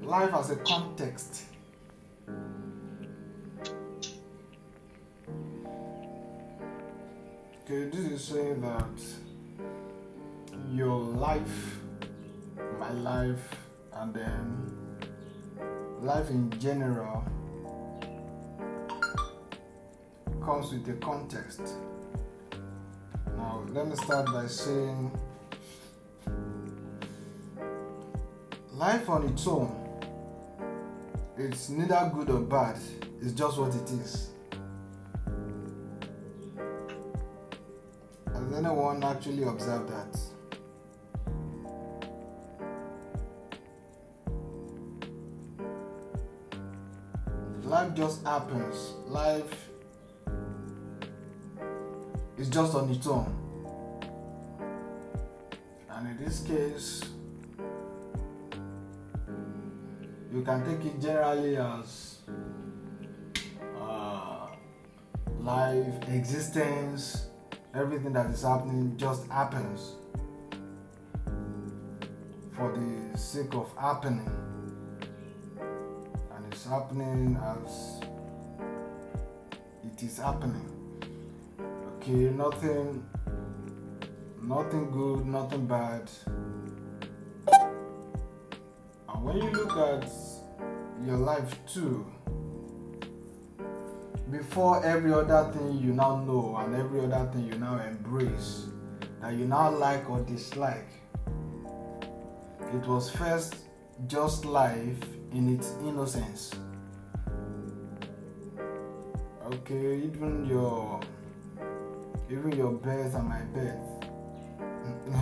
life as a context. Okay, this is saying that your life, my life, and then life in general comes with a context. Now, let me start by saying life on its own, it's neither good or bad, it's just what it is. Has anyone actually observed that? Life just happens. Life is just on its own. And in this case, you can take it generally as life, existence, everything that is happening just happens for the sake of happening. And it's happening as it is happening. Okay, nothing good, nothing bad. And when you look at your life too, before every other thing you now know and every other thing you now embrace, that you now like or dislike, it was first just life in its innocence. Okay, even your birth and my birth,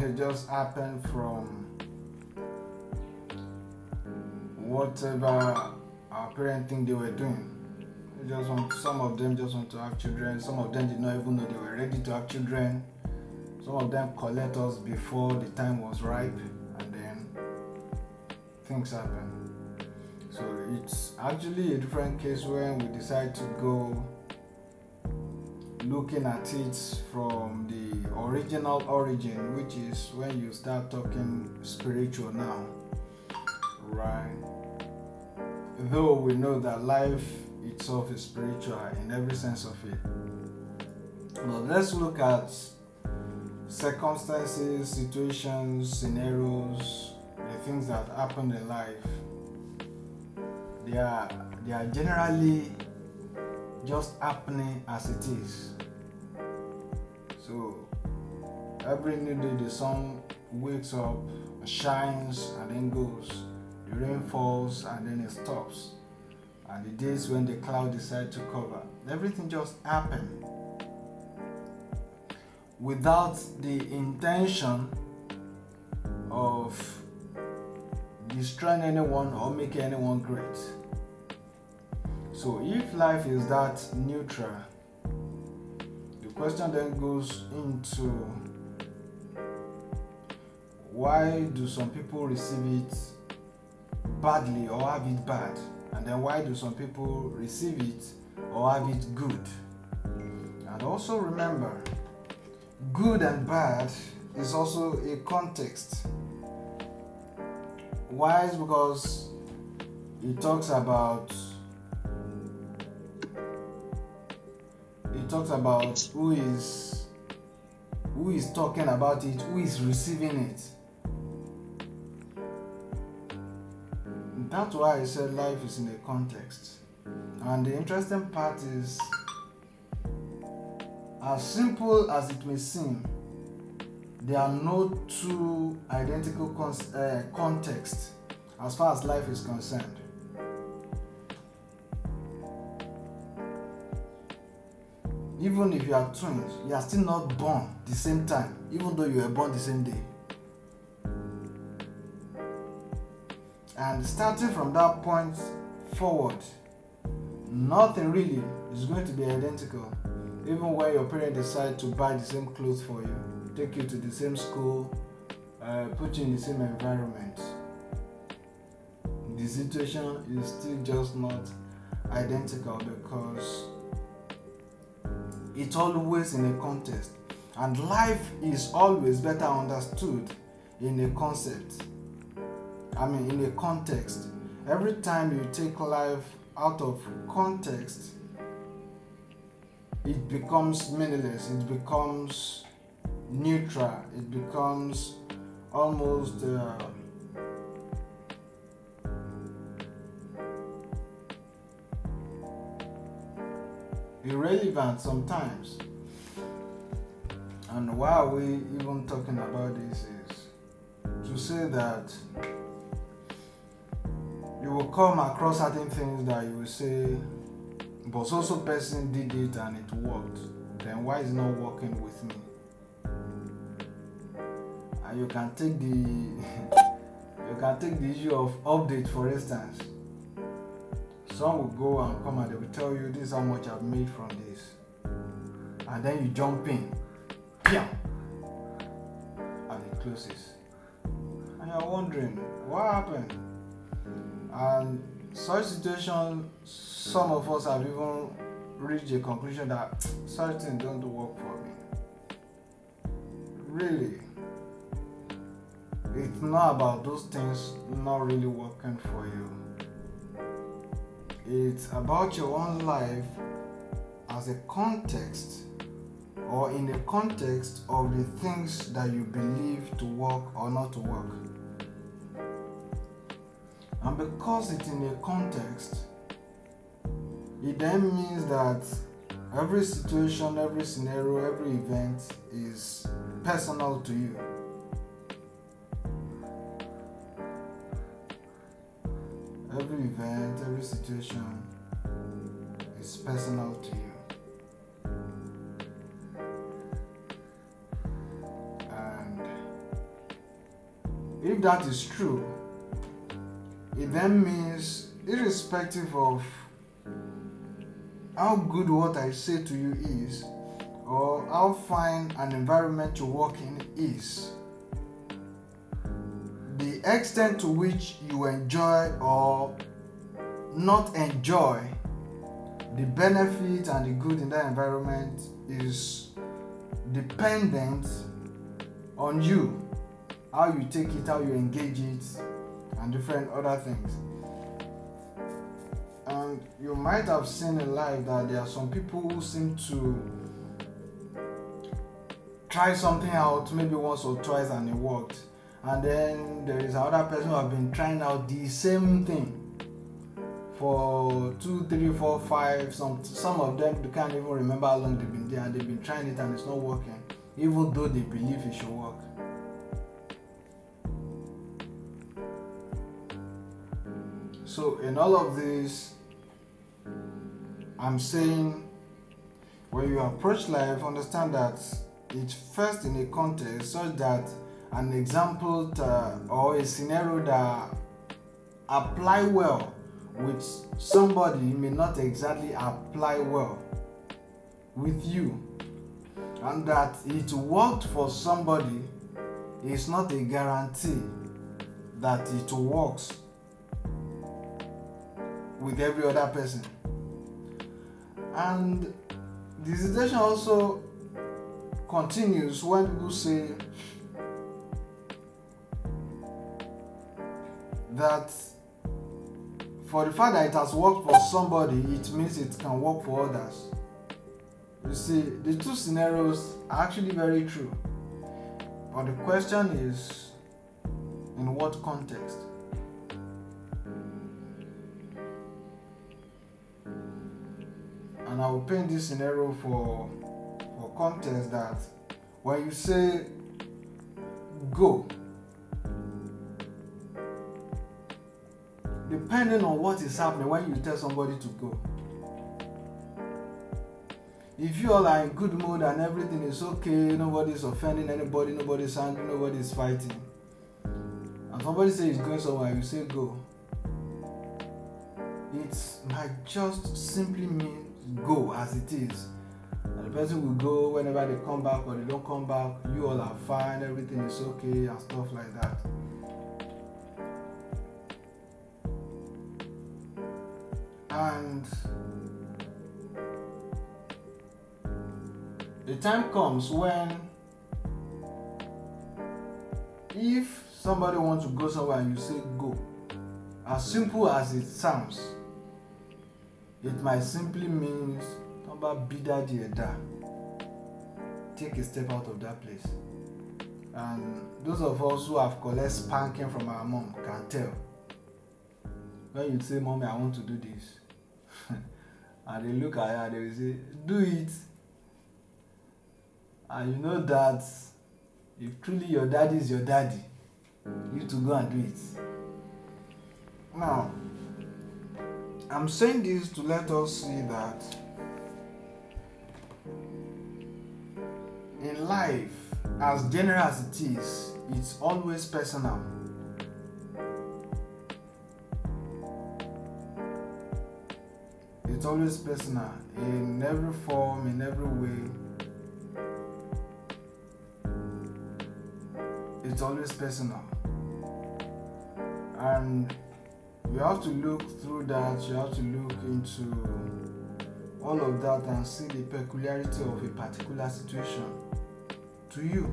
it just happened from whatever our parents think they were doing. Some of them just want to have children. Some of them did not even know they were ready to have children. Some of them collect us before the time was ripe, and then things happen. So it's actually a different case when we decide to go looking at it from the original origin, which is when you start talking spiritual now, right? Though we know that life itself is spiritual in every sense of it. Now let's look at circumstances, situations, scenarios, the things that happen in life. They are generally just happening as it is. So every new day the sun wakes up, shines, and then goes. The rain falls and then it stops. And the days when the cloud decide to cover, everything just happened without the intention of destroying anyone or making anyone great. So if life is that neutral, the question then goes into why do some people receive it badly or have it bad? And then why do some people receive it or have it good? And also remember, good and bad is also a context. Why? Is because it talks about who is talking about it, who is receiving it. That's why I said life is in a context. And the interesting part is, as simple as it may seem, there are no two identical contexts as far as life is concerned. Even if you are twins, you are still not born the same time, even though you were born the same day. And starting from that point forward, nothing really is going to be identical. Even when your parents decide to buy the same clothes for you, take you to the same school, put you in the same environment, the situation is still just not identical because it's always in a context. And life is always better understood in a concept. In a context. Every time you take life out of context, it becomes meaningless, it becomes neutral, it becomes almost irrelevant sometimes. And why are we even talking about this is to say that you will come across certain things that you will say, but so person did it and it worked. Then why is it not working with me? And you can take the issue of update, for instance. Some will go and come and they will tell you, this is how much I've made from this. And then you jump in, and it closes. And you're wondering, what happened? And such situations, some of us have even reached a conclusion that such things don't work for me. Really, it's not about those things not really working for you. It's about your own life as a context, or in the context of the things that you believe to work or not to work. And because it's in a context, it then means that every situation, every scenario, every event is personal to you. Every event, every situation is personal to you. And if that is true, it then means, irrespective of how good what I say to you is, or how fine an environment you work in is, the extent to which you enjoy or not enjoy the benefit and the good in that environment is dependent on you, how you take it, how you engage it, and different other things. And you might have seen in life that there are some people who seem to try something out maybe once or twice and it worked. And then there is another person who have been trying out the same thing for 2, 3, 4, 5. Some of them they can't even remember how long they've been there, and they've been trying it and it's not working, even though they believe it should work. So in all of this, I'm saying when you approach life, understand that it's first in a context such that an example or a scenario that apply well with somebody may not exactly apply well with you, and that it worked for somebody is not a guarantee that it works with every other person. And the situation also continues when people say that for the fact that it has worked for somebody, it means it can work for others. You see, the two scenarios are actually very true. But the question is, in what context? And I will paint this scenario for context that when you say go, depending on what is happening when you tell somebody to go, if you all are in good mood and everything is okay, nobody is offending anybody, nobody is angry, nobody is fighting, and somebody says he's going somewhere, you say go, it might just simply mean go as it is. And the person will go whenever they come back or they don't come back, you all are fine, everything is okay and stuff like that. And the time comes when if somebody wants to go somewhere and you say go, as simple as it sounds, it might simply mean take a step out of that place. And those of us who have collected spanking from our mom can tell. When you say, "Mommy, I want to do this," and they look at her, they will say, "Do it." And you know that if truly your daddy is your daddy, you need to go and do it. Now, I'm saying this to let us see that in life, as general as it is, it's always personal. It's always personal in every form, in every way. It's always personal. And you have to look through that, you have to look into all of that and see the peculiarity of a particular situation to you.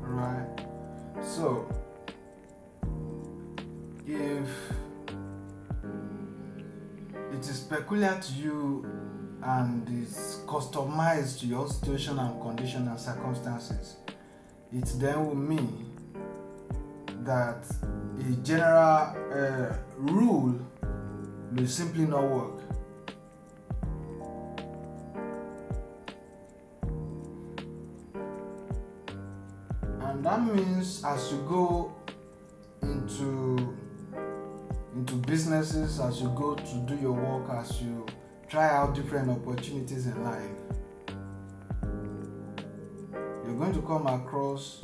Right? So, if it is peculiar to you and is customized to your situation and condition and circumstances, it then will mean that a general rule may simply not work. And that means as you go into businesses, as you go to do your work, as you try out different opportunities in life, you're going to come across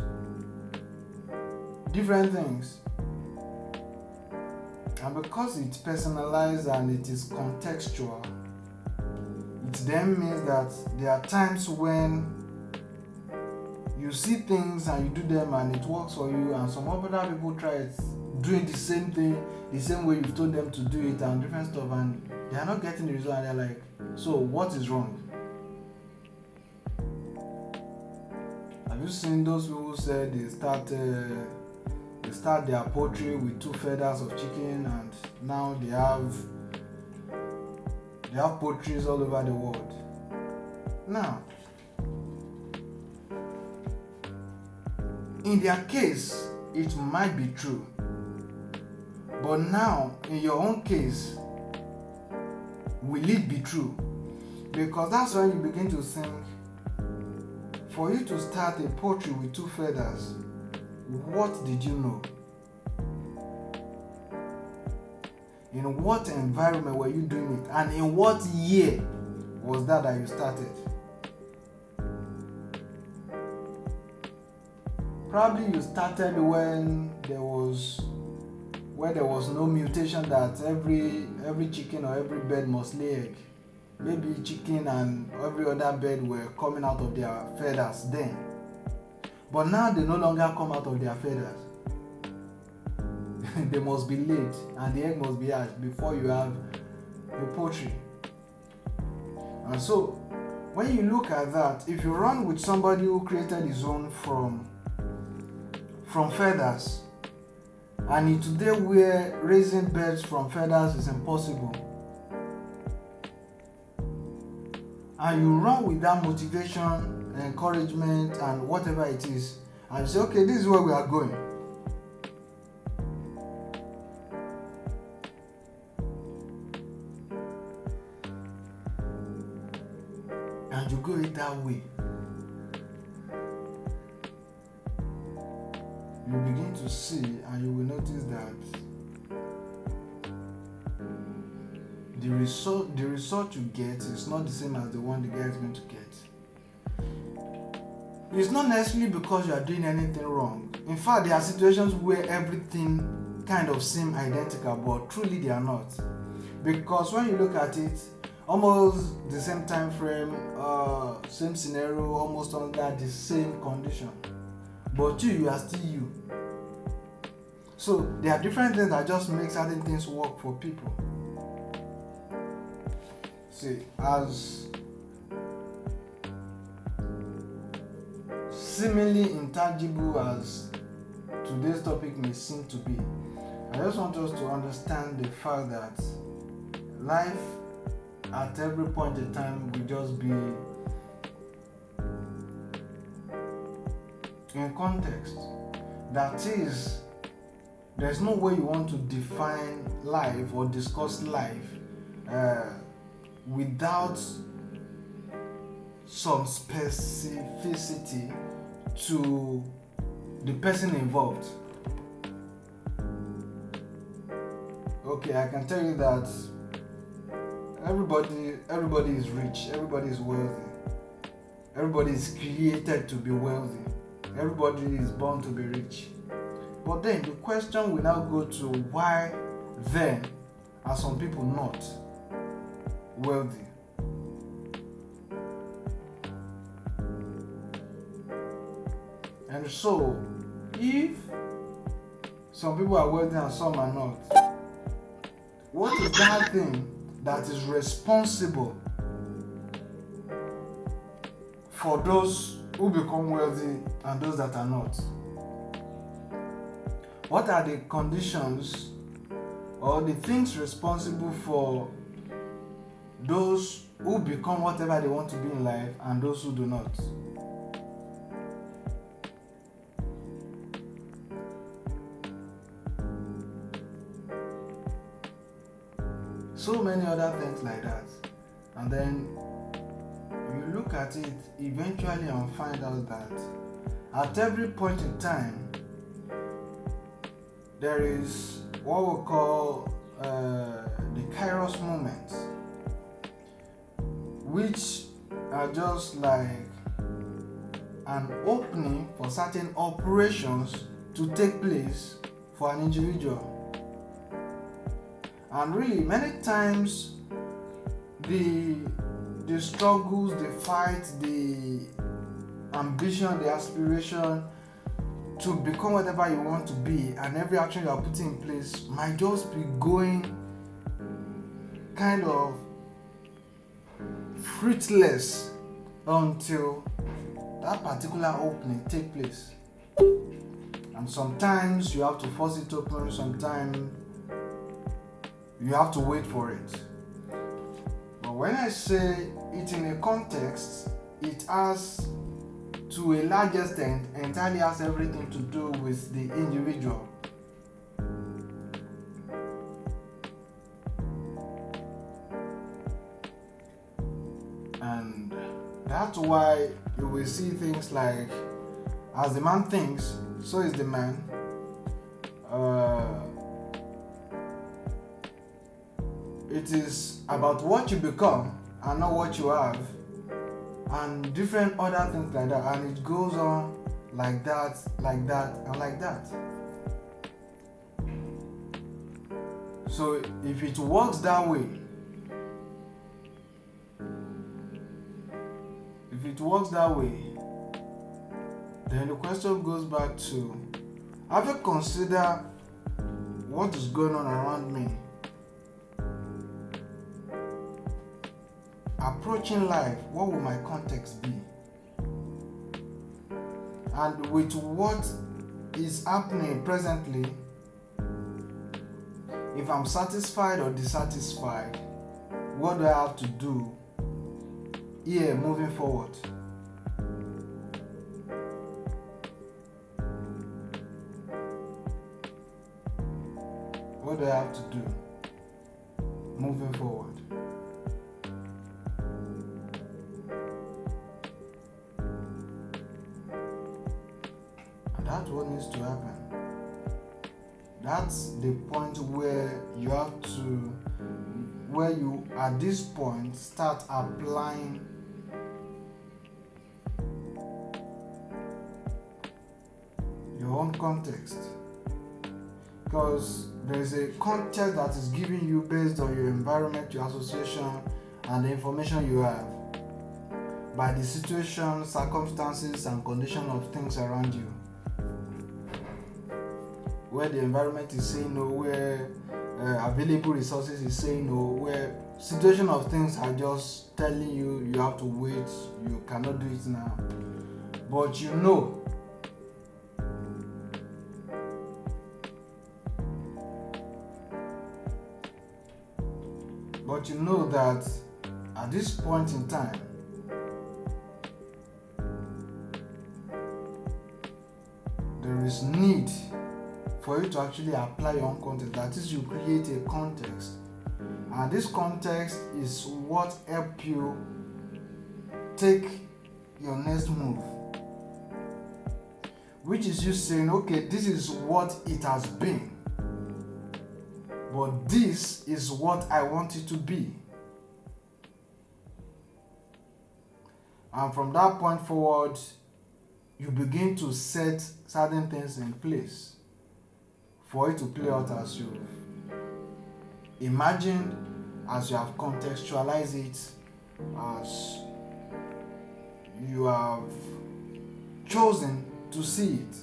different things. And because it's personalized and it is contextual, it then means that there are times when you see things and you do them and it works for you, and some other people try it, doing the same thing the same way you've told them to do it and different stuff, and they are not getting the result, and they're like, so what is wrong? Have you seen those people who said they start their poultry with 2 feathers of chicken, and now they have poultries all over the world? Now, in their case, it might be true. But now, in your own case, will it be true? Because that's when you begin to think, for you to start a poultry with 2 feathers, what did you know? In what environment were you doing it? And in what year was that you started? Probably you started when there was no mutation that every chicken or every bird must lay egg. Maybe chicken and every other bird were coming out of their feathers then. But now they no longer come out of their feathers. They must be laid and the egg must be hatched before you have a poultry. And so, when you look at that, if you run with somebody who created his own from feathers, and in today where raising birds from feathers is impossible, and you run with that motivation, encouragement, and whatever it is, and you say, okay, this is where we are going. And you go it that way, you begin to see and you will notice that the result you get is not the same as the one the guy is going to get. It's not necessarily because you are doing anything wrong. In fact, there are situations where everything kind of seems identical, but truly they are not. Because when you look at it, almost the same time frame, same scenario, almost under the same condition, but you are still you. So there are different things that just make certain things work for people. See, as seemingly intangible as today's topic may seem to be, I just want us to understand the fact that life at every point in time will just be in context. That is, there's no way you want to define life or discuss life without some specificity to the person involved. Okay, I can tell you that everybody is rich, everybody is wealthy, everybody is created to be wealthy, everybody is born to be rich. But then the question will now go to, why then are some people not wealthy? And so, if some people are wealthy and some are not, what is that thing that is responsible for those who become wealthy and those that are not? What are the conditions or the things responsible for those who become whatever they want to be in life and those who do not? So many other things like that. And then you look at it eventually and find out that at every point in time there is what we call the Kairos moments, which are just like an opening for certain operations to take place for an individual. And really, many times the struggles, the fight, the ambition, the aspiration to become whatever you want to be, and every action you are putting in place might just be going kind of fruitless until that particular opening takes place. And sometimes you have to force it open, sometimes you have to wait for it. But when I say it in a context, it has, to a large extent, entirely has everything to do with the individual. And that's why you will see things like, as the man thinks, so is the man. It is about what you become and not what you have, and different other things like that, and it goes on like that, and like that. So if it works that way, then the question goes back to, have you considered what is going on around me? Approaching life, what will my context be? And with what is happening presently, if I'm satisfied or dissatisfied, what do I have to do here moving forward? What do I have to do moving forward? That's what needs to happen. That's the point where you at this point start applying your own context. Because there's a context that is given you based on your environment, your association, and the information you have, by the situation, circumstances, and condition of things around you. Where the environment is saying no, where available resources is saying no, where situation of things are just telling you you have to wait, you cannot do it now. But you know that at this point in time, there is need for you to actually apply your own context. That is, you create a context, and this context is what help you take your next move, which is you saying, okay, this is what it has been, but this is what I want it to be. And from that point forward, you begin to set certain things in place for it to play out as you imagined, as you have contextualized it, as you have chosen to see it.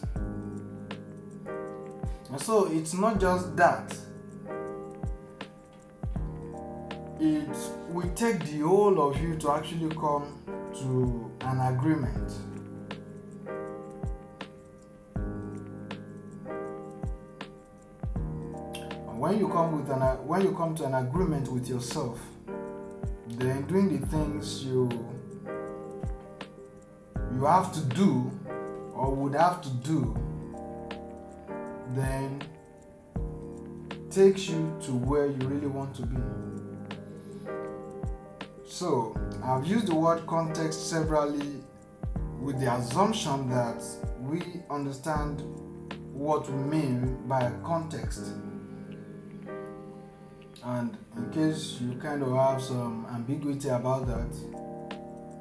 And so it's not just that. It will take the whole of you to actually come to an agreement. And when you come to an agreement with yourself, then doing the things you have to do or would have to do, then takes you to where you really want to be. So, I've used the word context severally with the assumption that we understand what we mean by context. And in case you kind of have some ambiguity about that,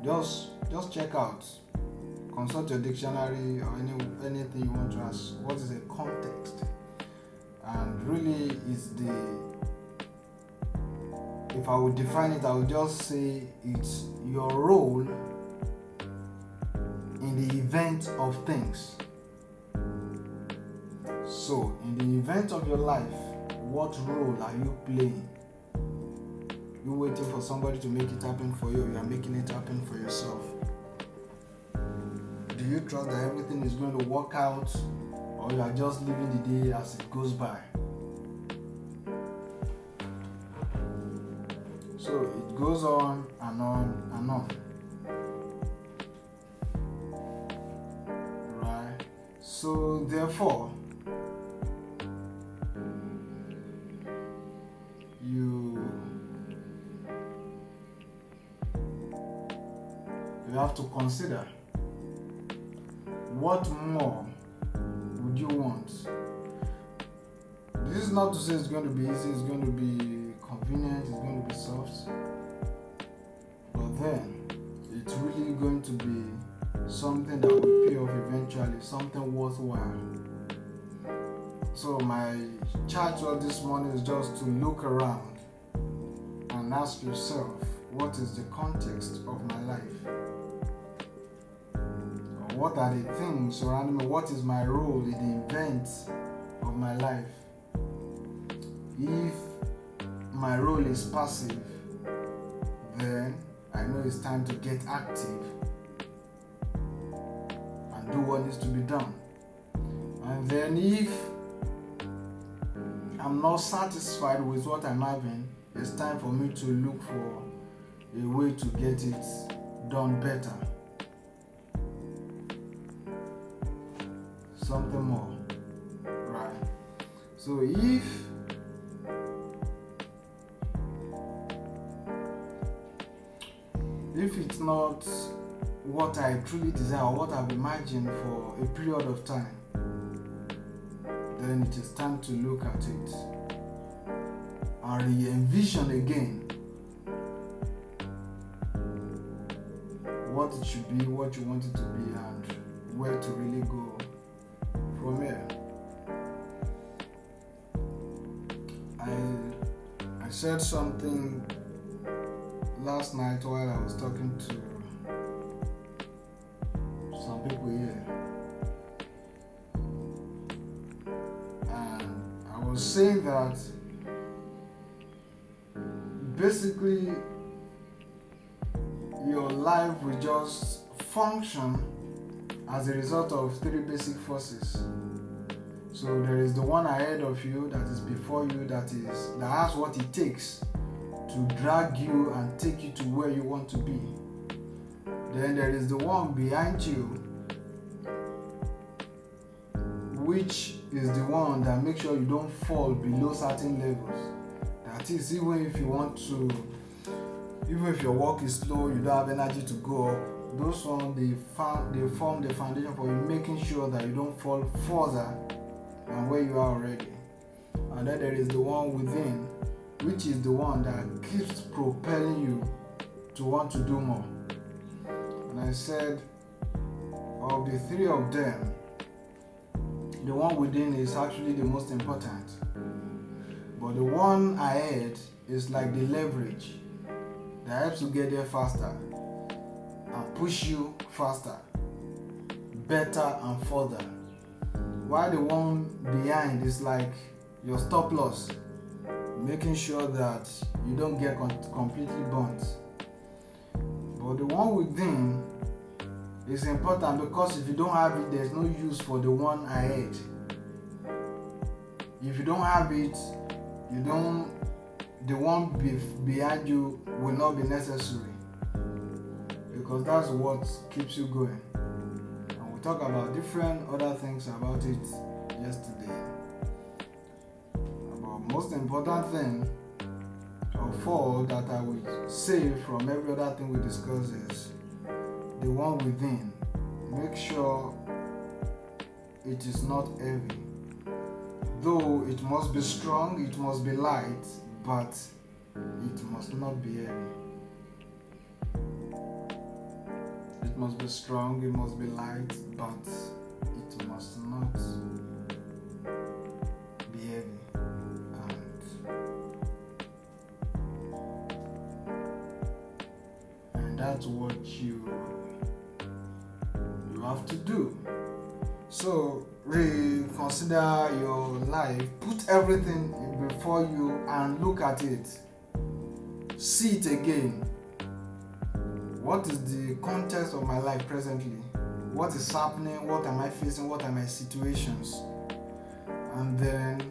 just check out, consult your dictionary or anything you want to ask. What is a context? And really is if I would define it, I would just say it's your role in the event of things. So, in the event of your life, what role are you playing? You waiting for somebody to make it happen for you, or you are making it happen for yourself? Do you trust that everything is going to work out, or you are just living the day as it goes by? So it goes on and on and on. Right? So therefore, you have to consider, what more would you want? This is not to say it's going to be easy, it's going to be convenient, it's going to be soft, but then it's really going to be something that will pay off eventually, something worthwhile. So my charge for this morning is just to look around and ask yourself, what is the context of my life? Or what are the things surrounding me? What is my role in the events of my life? If my role is passive, then I know it's time to get active and do what needs to be done. And then if I'm not satisfied with what I'm having, it's time for me to look for a way to get it done better. Something more. Right. So if it's not what I truly desire or what I've imagined for a period of time, then it is time to look at it and re-envision again what it should be, what you want it to be, and where to really go from here. I said something last night while I was talking to some people here, and I was saying that basically your life will just function as a result of three basic forces. So there is the one ahead of you, that is before you, that has what it takes to drag you and take you to where you want to be. Then there is the one behind you, which is the one that makes sure you don't fall below certain levels. That is, even if your work is slow, you don't have energy to go up, those ones, they form the foundation for you, making sure that you don't fall further than where you are already. And then there is the one within, which is the one that keeps propelling you to want to do more. And I said, of the three of them, the one within is actually the most important. But the one ahead is like the leverage that helps you get there faster and push you faster, better and further. While the one behind is like your stop loss, making sure that you don't get completely burnt. But the one within is important, because if you don't have it, there's no use for the one ahead. If you don't have it, the one behind you will not be necessary, because that's what keeps you going. And we talked about different other things about it yesterday. But most important thing of all that I would say from every other thing we discussed is the one within. Make sure it is not heavy. Though it must be strong, it must be light, but it must not be heavy. It must be strong, it must be light, but it must not be heavy. And that's what you have to do. So reconsider your life, put everything before you and look at it. See it again. What is the context of my life presently? What is happening? What am I facing? What are my situations? And then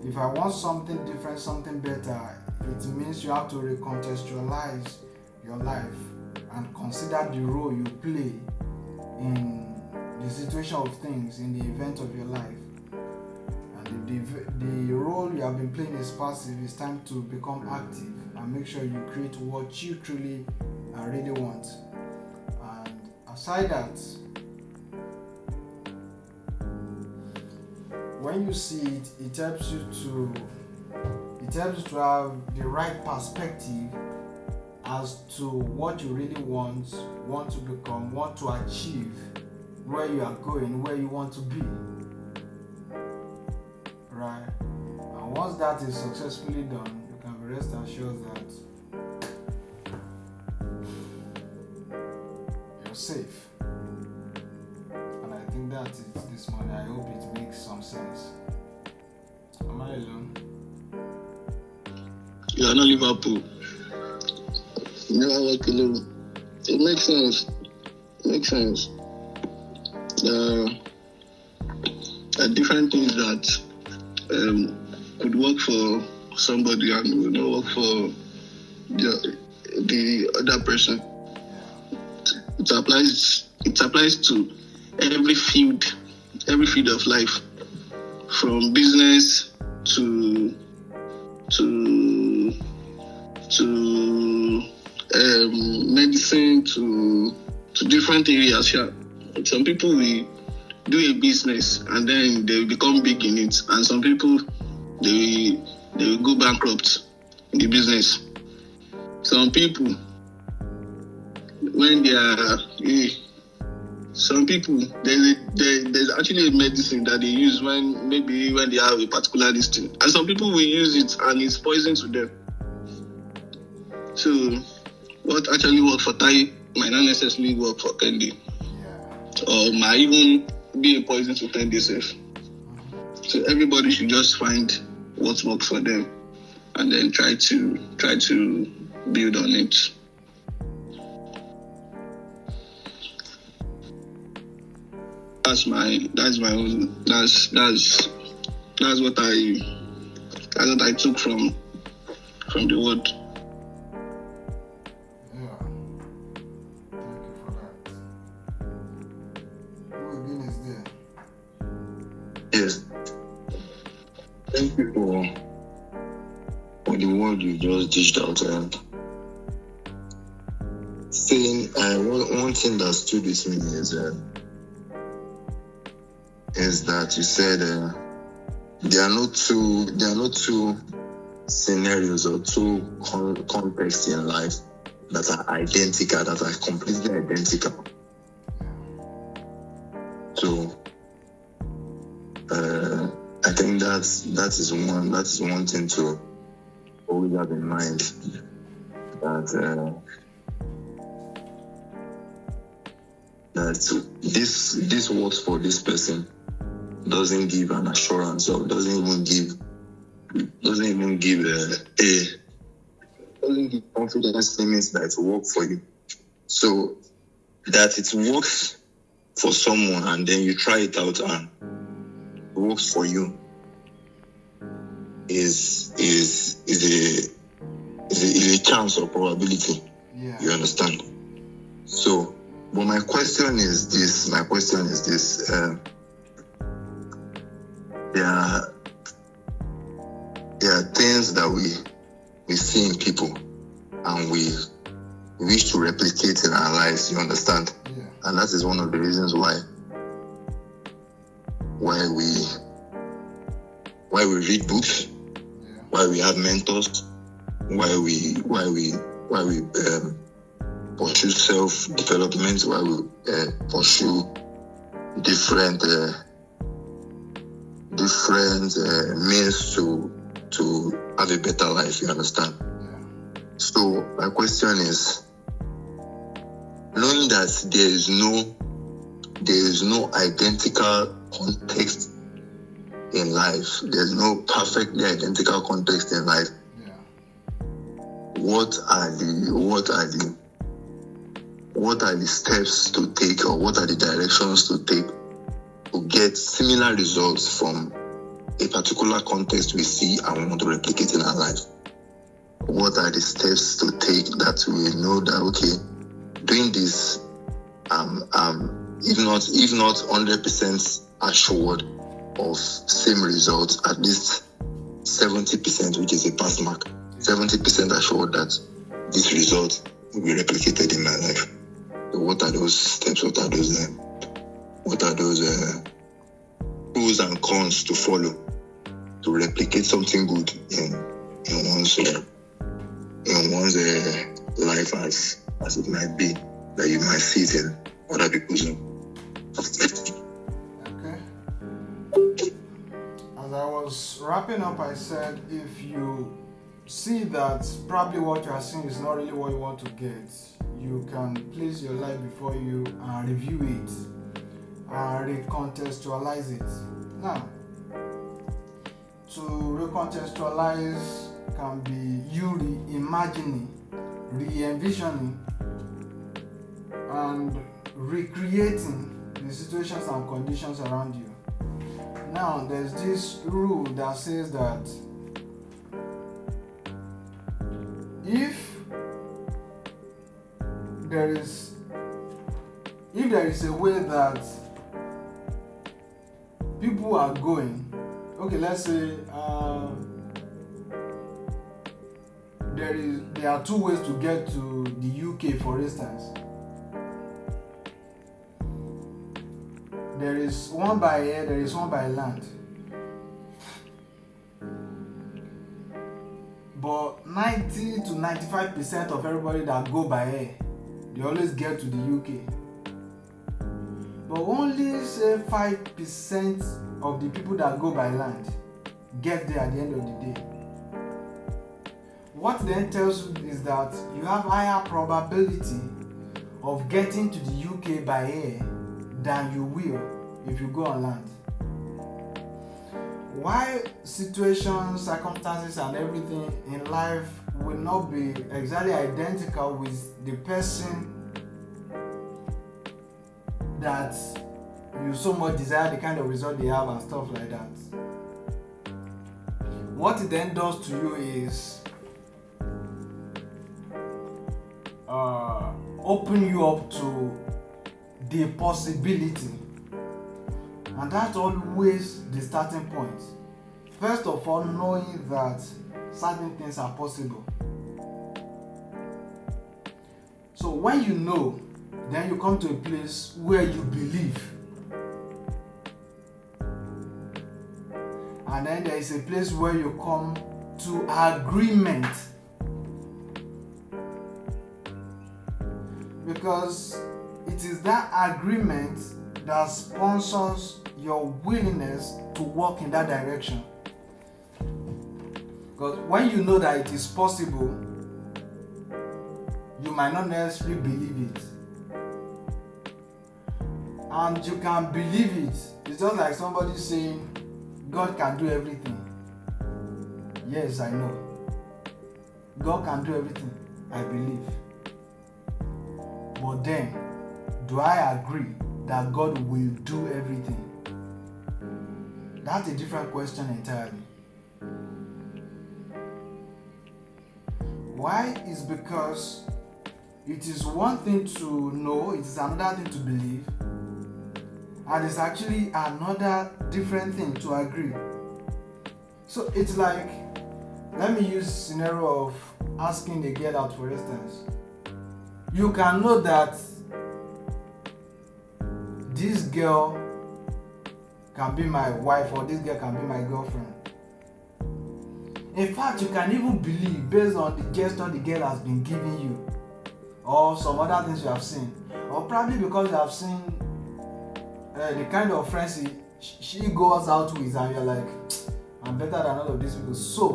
if I want something different, something better, it means you have to recontextualize your life and consider the role you play in the situation of things, in the event of your life. And if the role you have been playing is passive, it's time to become active and make sure you create what you truly and really want. And aside that, when you see it, it helps you to have the right perspective as to what you really want to become, want to achieve, where you are going, where you want to be. Right? And once that is successfully done, you can be rest assured that you're safe. And I think that's it this morning. I hope it makes some sense. Am I alone? You are not Liverpool. You never walk alone. It makes sense. There are different things that could work for somebody and will not work for the other person. It applies to every field of life, from business to medicine to different areas. Yeah. Some people will do a business and then they will become big in it, and some people they will go bankrupt in the business. Some people, when they are some people, there's actually a medicine that they use when they have a particular listing, and some people will use it and it's poison to them. So what actually works for Tai might not necessarily work for Kendi, or might even be a poison to Kendi itself. So everybody should just find what works for them and then try to build on it. That's what I took from the word. Yeah. Thank you for that. Who again is there? Yes. Thank you for the word you just dished out. Saying one thing that stood with me is that you said there are no two scenarios or two contexts in life that are identical, that are completely identical. So I think that is one thing to always have in mind, that this works for this person doesn't give an assurance, or doesn't even give confidence limits that it will work for you. So that it works for someone and then you try it out and it works for you is a chance or probability. Yeah. You understand? So, but my question is this. There are things that we see in people and we wish to replicate in our lives. You understand? Yeah. And that is one of the reasons why we read books, Yeah. why we have mentors, why we pursue self-development, why we pursue different means to have a better life. You understand? Yeah. So my question is, knowing that there is no identical context in life, there's no perfectly identical context in life. Yeah. What are the steps to take, or what are the directions to take to get similar results from a particular context we see and we want to replicate in our life? What are the steps to take that we know that, okay, doing this, if not 100% assured of same results, at least 70%, which is a pass mark, 70% assured that this result will be replicated in my life. So what are those steps? What are those pros and cons to follow to replicate something good in one's life as it might be, that you might see it in other people's life? Okay. As I was wrapping up, I said if you see that probably what you are seeing is not really what you want to get, you can place your life before you and review it and recontextualize it. Now, to recontextualize can be you reimagining, re-envisioning, and recreating the situations and conditions around you. Now, there's this rule that says that if there is a way that people are going, okay, let's say there are two ways to get to the UK, for instance. There is one by air, there is one by land. But 90 to 95% of everybody that go by air, they always get to the UK. But only say 5% of the people that go by land get there at the end of the day. What then tells you is that you have higher probability of getting to the UK by air than you will if you go on land. why situations, circumstances, and everything in life will not be exactly identical with the person that you so much desire the kind of result they have and stuff like that. What it then does to you is open you up to the possibility, and that's always the starting point. First of all, knowing that certain things are possible. So when you know, then you come to a place where you believe, and then there is a place where you come to agreement, because it is that agreement that sponsors your willingness to walk in that direction. Because when you know that it is possible, you might not necessarily believe it. And you can believe it. It's just like somebody saying, God can do everything. Yes, I know. God can do everything. I believe. But then, do I agree that God will do everything? That's a different question entirely. Why? Is because it is one thing to know, it is another thing to believe, and it's actually another different thing to agree. So it's like, let me use scenario of asking a girl out, for instance. You can know that this girl can be my wife, or this girl can be my girlfriend. In fact, you can even believe based on the gesture the girl has been giving you, or some other things you have seen, or probably because you have seen the kind of friends she goes out with, and you're like, I'm better than all of these people, so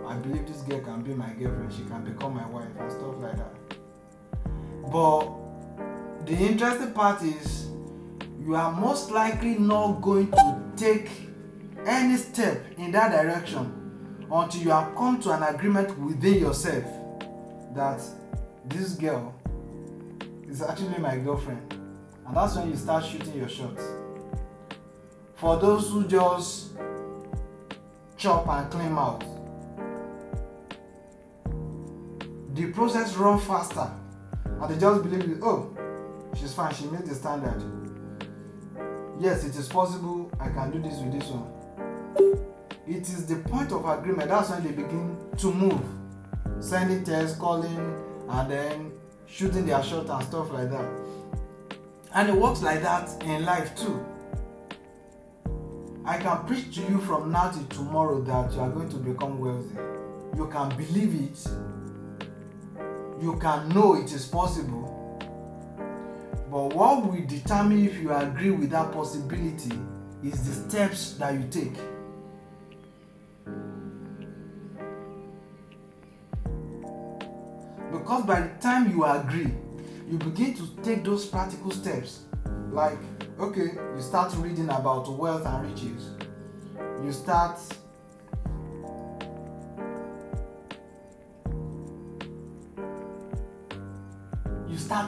I believe this girl can be my girlfriend, she can become my wife, and stuff like that. But the interesting part is, you are most likely not going to take any step in that direction until you have come to an agreement within yourself that this girl is actually my girlfriend. And that's when you start shooting your shots. For those who just chop and clean out, the process runs faster, and they just believe, oh, she's fine, she meets the standard. Yes, it is possible, I can do this with this one. It is the point of agreement, that's when they begin to move, sending texts, calling, and then shooting their shot and stuff like that. And it works like that in life too. I can preach to you from now till tomorrow that you are going to become wealthy. You can believe it. You can know it is possible. But what will determine if you agree with that possibility is the steps that you take. Because by the time you agree, you begin to take those practical steps. Like, okay, you start reading about wealth and riches. You start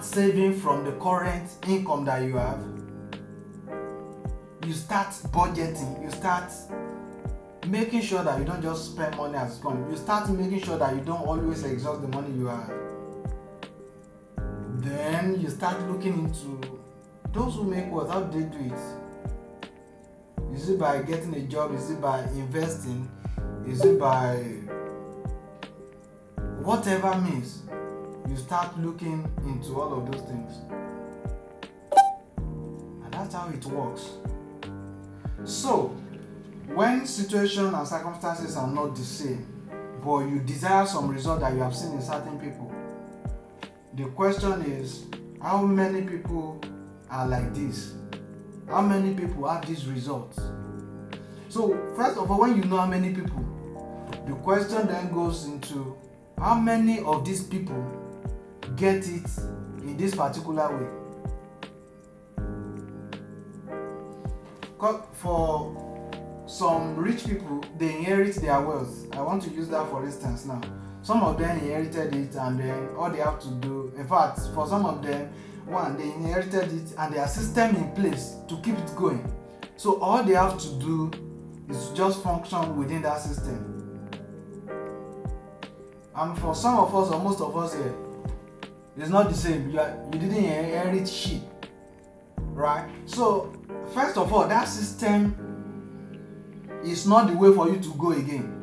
saving from the current income that you have. You start budgeting. You start making sure that you don't just spend money as it's coming. You start making sure that you don't always exhaust the money you have. Then you start looking into those who make wealth. How do they do it? Is it by getting a job? Is it by investing? Is it by whatever means? You start looking into all of those things. And that's how it works. So, when situation and circumstances are not the same, but you desire some result that you have seen in certain people, the question is, how many people are like this? How many people have these results? So, first of all, when you know how many people, the question then goes into how many of these people get it in this particular way. For some rich people, they inherit their wealth. I want to use that for instance now. Some of them inherited it, and then all they have to do, in fact, for some of them, one, they inherited it and their system in place to keep it going. So all they have to do is just function within that system. And for some of us, or most of us here, it's not the same. You didn't inherit shit, right? So first of all, that system is not the way for you to go again.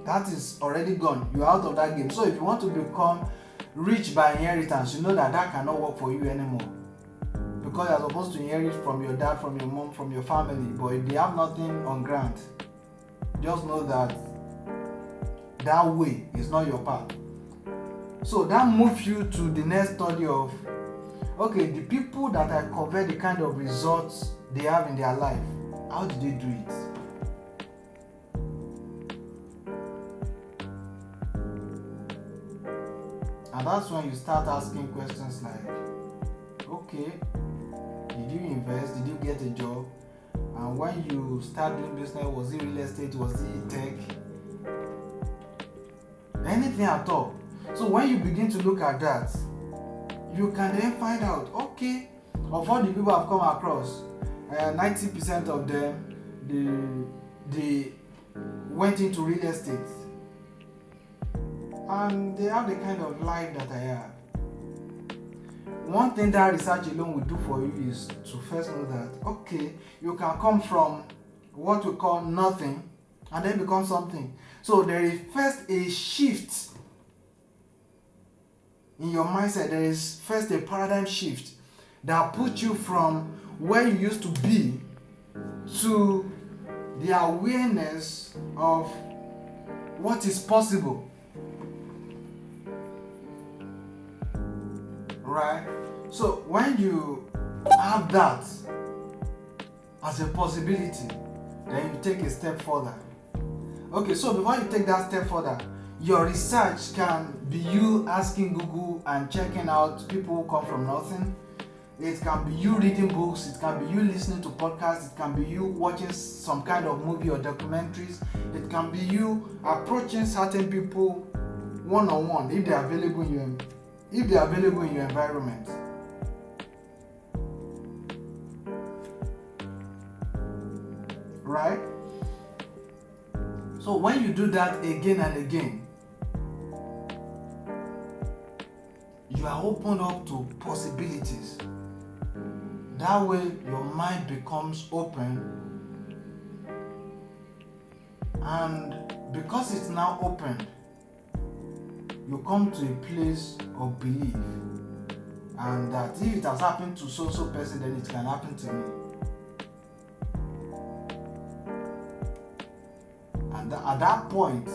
That is already gone. You're out of that game. So if you want to become rich by inheritance, you know that cannot work for you anymore. Because you're supposed to inherit from your dad, from your mom, from your family. But if they have nothing on ground, just know that way is not your path. So that moves you to the next study of, okay, the people that I covet, the kind of results they have in their life, how did they do it? And that's when you start asking questions like, okay, did you invest? Did you get a job? And when you start doing business, was it real estate? Was it tech? Anything at all. So when you begin to look at that, you can then find out, okay, of all the people I've come across, 90% of them, they went into real estate. And they have the kind of life that I have. One thing that research alone will do for you is to first know that, okay, you can come from what we call nothing and then become something. So there is first a shift in your mindset. There is first a paradigm shift that puts you from where you used to be to the awareness of what is possible. Right? So when you have that as a possibility, then you take a step further. Okay, so before you take that step further, your research can be you asking Google and checking out people who come from nothing. It can be you reading books, it can be you listening to podcasts, it can be you watching some kind of movie or documentaries, it can be you approaching certain people one-on-one if they are available in your environment. Right? So when you do that again and again, you are opened up to possibilities. That way your mind becomes open, and because it's now open, you come to a place of belief, and that if it has happened to so person, then it can happen to me. And at that point,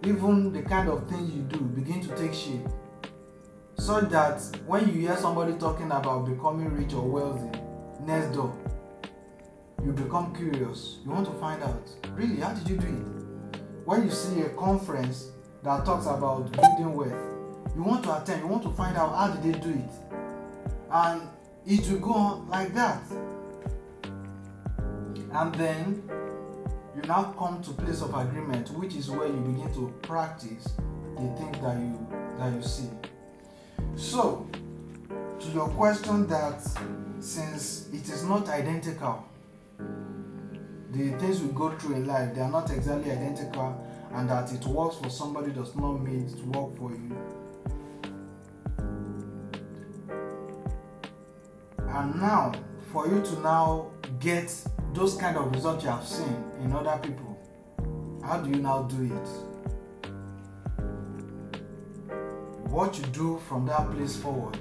even the kind of things you do begin to take shape, so that when you hear somebody talking about becoming rich or wealthy next door, you become curious. You want to find out, really, how did you do it? When you see a conference that talks about building wealth, you want to attend, you want to find out how did they do it. And it will go on like that. And then you now come to place of agreement, which is where you begin to practice the things that you see. So, to your question that since it is not identical, the things we go through in life, they are not exactly identical, and that it works for somebody does not mean it work for you. And now, for you to now get those kind of results you have seen in other people, how do you now do it? What you do from that place forward,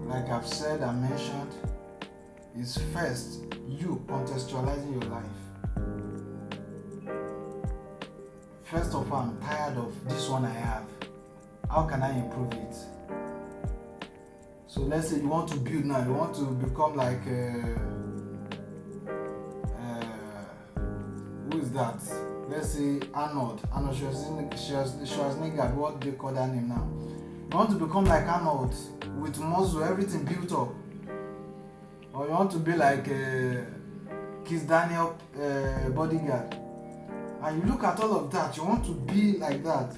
like I've said and mentioned, is first you contextualizing your life. First of all, I'm tired of this one I have. How can I improve it? So let's say you want to build now, you want to become like who is that? Let's say Arnold Schwarzenegger, what do they call that name now? You want to become like Arnold with muscle, everything built up. Or you want to be like Kiss Daniel bodyguard, and you look at all of that, you want to be like that,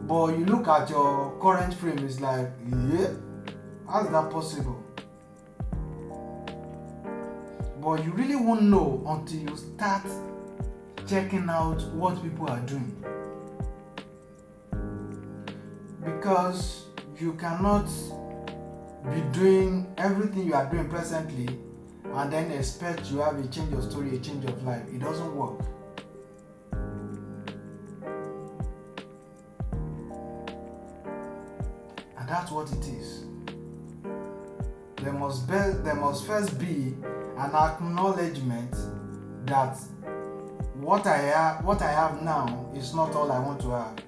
but you look at your current frame, it's like, yeah, how's that possible? But you really won't know until you start checking out what people are doing, because you cannot be doing everything you are doing presently and then expect you have a change of story, a change of life. It doesn't work. And that's what it is. There must first be an acknowledgement that what I have now is not all I want to have.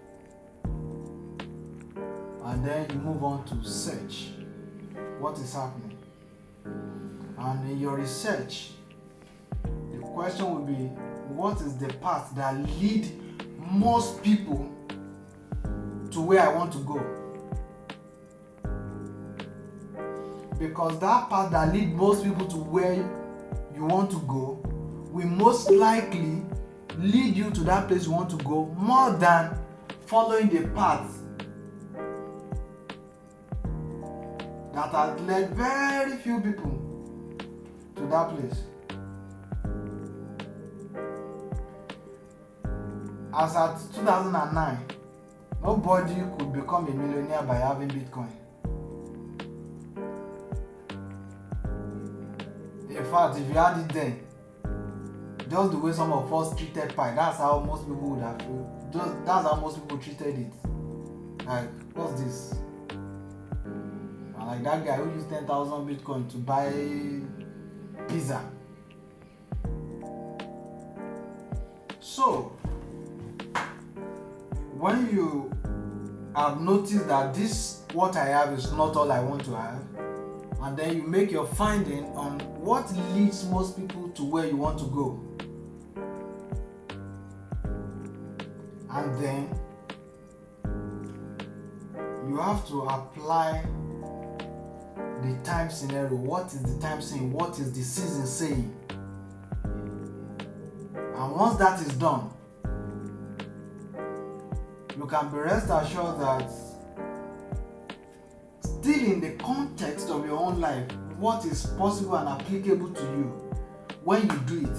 And then you move on to search what is happening. And in your research, the question will be, what is the path that lead most people to where I want to go? Because that path that lead most people to where you want to go will most likely lead you to that place you want to go more than following the path that has led very few people to that place. As at 2009, nobody could become a millionaire by having Bitcoin. In fact, if you had it then, just the way some of us treated Pi, that's how most people would have. That's how most people treated it. Like, what's this? And like that guy who used 10,000 Bitcoin to buy pizza. So, when you have noticed that this, what I have, is not all I want to have, and then you make your finding on what leads most people to where you want to go, and then you have to apply the time scenario. What is the time saying? What is the season saying? And once that is done, you can be rest assured that still in the context of your own life, what is possible and applicable to you, when you do it,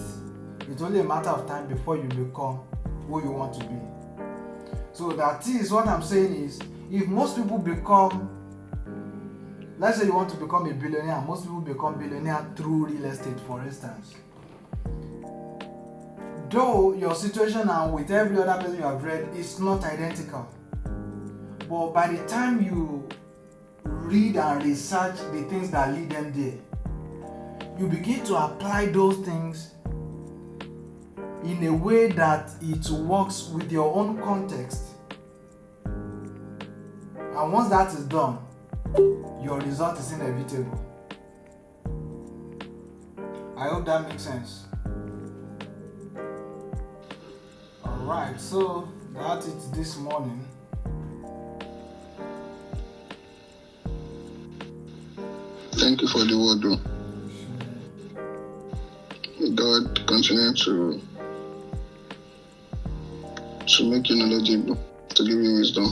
it's only a matter of time before you become who you want to be. So that is what I'm saying is, if most people become, let's say you want to become a billionaire, most people become billionaire through real estate, for instance. Though your situation and with every other person you have read is not identical, but by the time you read and research the things that lead them there, you begin to apply those things in a way that it works with your own context. And once that is done, your result is inevitable. I hope that makes sense. Alright, so that's it this morning. Thank you for the word, though. May God continue to make you knowledgeable, to give you wisdom.